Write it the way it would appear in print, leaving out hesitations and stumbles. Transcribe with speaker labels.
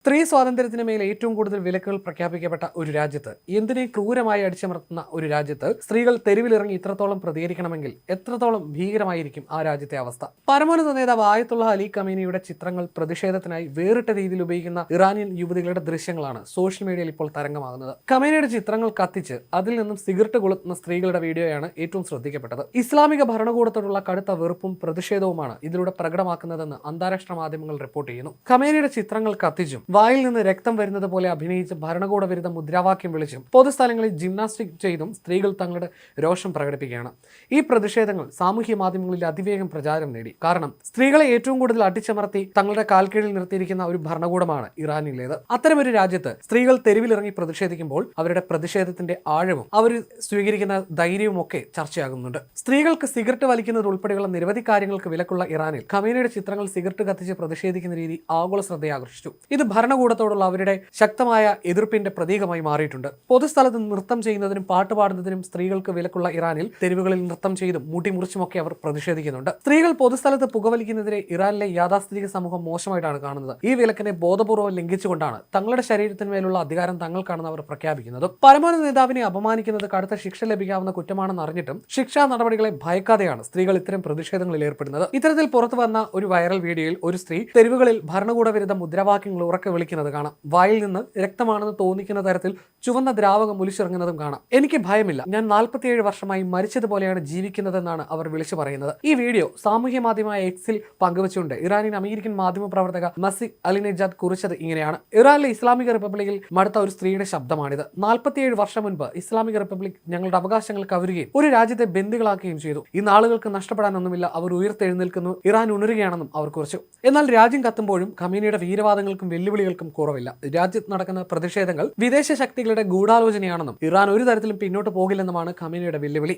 Speaker 1: സ്ത്രീ സ്വാതന്ത്ര്യത്തിന് മേൽ ഏറ്റവും കൂടുതൽ വിലക്കുകൾ പ്രഖ്യാപിക്കപ്പെട്ട ഒരു രാജ്യത്ത്, എന്തിനെ ക്രൂരമായി അടിച്ചമർത്തുന്ന ഒരു രാജ്യത്ത് സ്ത്രീകൾ തെരുവിലിറങ്ങി ഇത്രത്തോളം പ്രതികരിക്കണമെങ്കിൽ എത്രത്തോളം ഭീകരമായിരിക്കും ആ രാജ്യത്തെ അവസ്ഥ? പരമോന്നത നേതാവ് ആയത്തുള്ള അലി ഖമീനിയുടെ ചിത്രങ്ങൾ പ്രതിഷേധത്തിനായി വേറിട്ട രീതിയിൽ ഉപയോഗിക്കുന്ന ഇറാനിയൻ യുവതികളുടെ ദൃശ്യങ്ങളാണ് സോഷ്യൽ മീഡിയയിൽ ഇപ്പോൾ തരംഗമാകുന്നത്. ഖമീനിയുടെ ചിത്രങ്ങൾ കത്തിച്ച് അതിൽ നിന്നും സിഗരറ്റ് കൊളുത്തുന്ന സ്ത്രീകളുടെ വീഡിയോയാണ് ഏറ്റവും ശ്രദ്ധിക്കപ്പെട്ടത്. ഇസ്ലാമിക ഭരണകൂടത്തോടുള്ള കടുത്ത വെറുപ്പും പ്രതിഷേധവുമാണ് ഇതിലൂടെ പ്രകടമാക്കുന്നതെന്ന് അന്താരാഷ്ട്ര മാധ്യമങ്ങൾ റിപ്പോർട്ട് ചെയ്യുന്നു. ഖമീനിയുടെ ചിത്രങ്ങൾ കത്തിച്ചും വായിൽ നിന്ന് രക്തം വരുന്നത് പോലെ അഭിനയിച്ച് ഭരണകൂട വിരുദ്ധ മുദ്രാവാക്യം വിളിച്ചും പൊതുസ്ഥലങ്ങളിൽ ജിംനാസ്റ്റിക് ചെയ്തും സ്ത്രീകൾ തങ്ങളുടെ രോഷം പ്രകടിപ്പിക്കുകയാണ്. ഈ പ്രതിഷേധങ്ങൾ സാമൂഹ്യ മാധ്യമങ്ങളിൽ അതിവേഗം പ്രചാരം നേടി. കാരണം സ്ത്രീകളെ ഏറ്റവും കൂടുതൽ അടിച്ചമർത്തി തങ്ങളുടെ കാൽക്കീഴിൽ നിർത്തിയിരിക്കുന്ന ഒരു ഭരണകൂടമാണ് ഇറാനിലേത്. അത്തരമൊരു രാജ്യത്ത് സ്ത്രീകൾ തെരുവിലിറങ്ങി പ്രതിഷേധിക്കുമ്പോൾ അവരുടെ പ്രതിഷേധത്തിന്റെ ആഴവും അവർ സ്വീകരിക്കുന്ന ധൈര്യവും ഒക്കെ ചർച്ചയാകുന്നുണ്ട്. സ്ത്രീകൾക്ക് സിഗരറ്റ് വലിക്കുന്നത് ഉൾപ്പെടെയുള്ള നിരവധി കാര്യങ്ങൾക്ക് വിലക്കുള്ള ഇറാനിൽ ഖമീനിയുടെ ചിത്രങ്ങൾ സിഗരറ്റ് കത്തിച്ച് പ്രതിഷേധിക്കുന്ന രീതി ആഗോള ശ്രദ്ധയാകർഷിച്ചു. ഇത് ഭരണകൂടത്തോടുള്ള അവരുടെ ശക്തമായ എതിർപ്പിന്റെ പ്രതീകമായി മാറിയിട്ടുണ്ട്. പൊതുസ്ഥലത്ത് നൃത്തം ചെയ്യുന്നതിനും പാട്ട് പാടുന്നതിനും സ്ത്രീകൾക്ക് വിലക്കുള്ള ഇറാനിൽ തെരുവുകളിൽ നൃത്തം ചെയ്തും മുട്ടിമുറിച്ചുമൊക്കെ അവർ പ്രതിഷേധിക്കുന്നുണ്ട്. സ്ത്രീകൾ പൊതുസ്ഥലത്ത് പുകവലിക്കുന്നതിനെ ഇറാനിലെ യാഥാസ്ഥിതിക സമൂഹം മോശമായിട്ടാണ് കാണുന്നത്. ഈ വിലക്കിനെ ബോധപൂർവ്വം ലംഘിച്ചുകൊണ്ടാണ് തങ്ങളുടെ ശരീരത്തിന്മേലുള്ള അധികാരം തങ്ങൾക്കാണെന്ന് അവർ പ്രഖ്യാപിക്കുന്നത്. പരമോന്നത നേതാവിനെ അപമാനിക്കുന്നത് കടുത്ത ശിക്ഷ ലഭിക്കാവുന്ന കുറ്റമാണെന്ന് അറിഞ്ഞിട്ടും ശിക്ഷാ നടപടികളെ ഭയക്കാതെയാണ് സ്ത്രീകൾ ഇത്തരം പ്രതിഷേധങ്ങളിൽ ഏർപ്പെടുന്നത്. ഇത്തരത്തിൽ പുറത്തു വന്ന ഒരു വൈറൽ വീഡിയോയിൽ ഒരു സ്ത്രീ തെരുവുകളിൽ ഭരണകൂട വിരുദ്ധ മുദ്രാവാക്യങ്ങൾ ഉറക്കെ വിളിക്കുന്നത് കാണാം. വായിൽ നിന്ന് രക്തമാണെന്ന് തോന്നിക്കുന്ന തരത്തിൽ ചുവന്ന ദ്രാവകം ഒലിച്ചിറങ്ങുന്നതും കാണാം. എനിക്ക് ഭയമില്ല, ഞാൻ 47 വർഷമായി മരിച്ചതുപോലെയാണ് ജീവിക്കുന്നതെന്നാണ് അവർ വിളിച്ചു പറയുന്നത്. ഈ വീഡിയോ സാമൂഹ്യ മാധ്യമമായ എക്സിൽ പങ്കുവച്ചുകൊണ്ട് ഇറാനിയൻ അമേരിക്കൻ മാധ്യമ പ്രവർത്തക മസിഹ് അലിനെജാദ് കുറിച്ചത് ഇങ്ങനെയാണ്: ഇറാനിലെ ഇസ്ലാമിക റിപ്പബ്ലിക്കിൽ മടുത്ത ഒരു സ്ത്രീയുടെ ശബ്ദമാണിത്. 47 വർഷം മുൻപ് ഇസ്ലാമിക റിപ്പബ്ലിക് ഞങ്ങളുടെ അവകാശങ്ങൾ കവരുകയും ഒരു രാജ്യത്തെ ബന്ദികളാക്കുകയും ചെയ്തു. ഈ നാളുകൾക്ക് നഷ്ടപ്പെടാനൊന്നുമില്ല, അവർ ഉയർത്തെഴുന്നേൽക്കുന്നു, ഇറാൻ ഉണരുകയാണെന്നും അവർ കുറിച്ചു. എന്നാൽ രാജ്യം കത്തുമ്പോഴും ഖമീനിയുടെ വീരവാദങ്ങൾക്കും വെല്ലുവിളികൾക്കും കുറവില്ല. രാജ്യത്ത് നടക്കുന്ന പ്രതിഷേധങ്ങൾ വിദേശ ശക്തികളുടെ ഗൂഢാലോചനയാണെന്നും ഇറാൻ ഒരു തരത്തിലും പിന്നോട്ട് പോകില്ലെന്നുമാണ് ഖമീനിയുടെ വെല്ലുവിളി.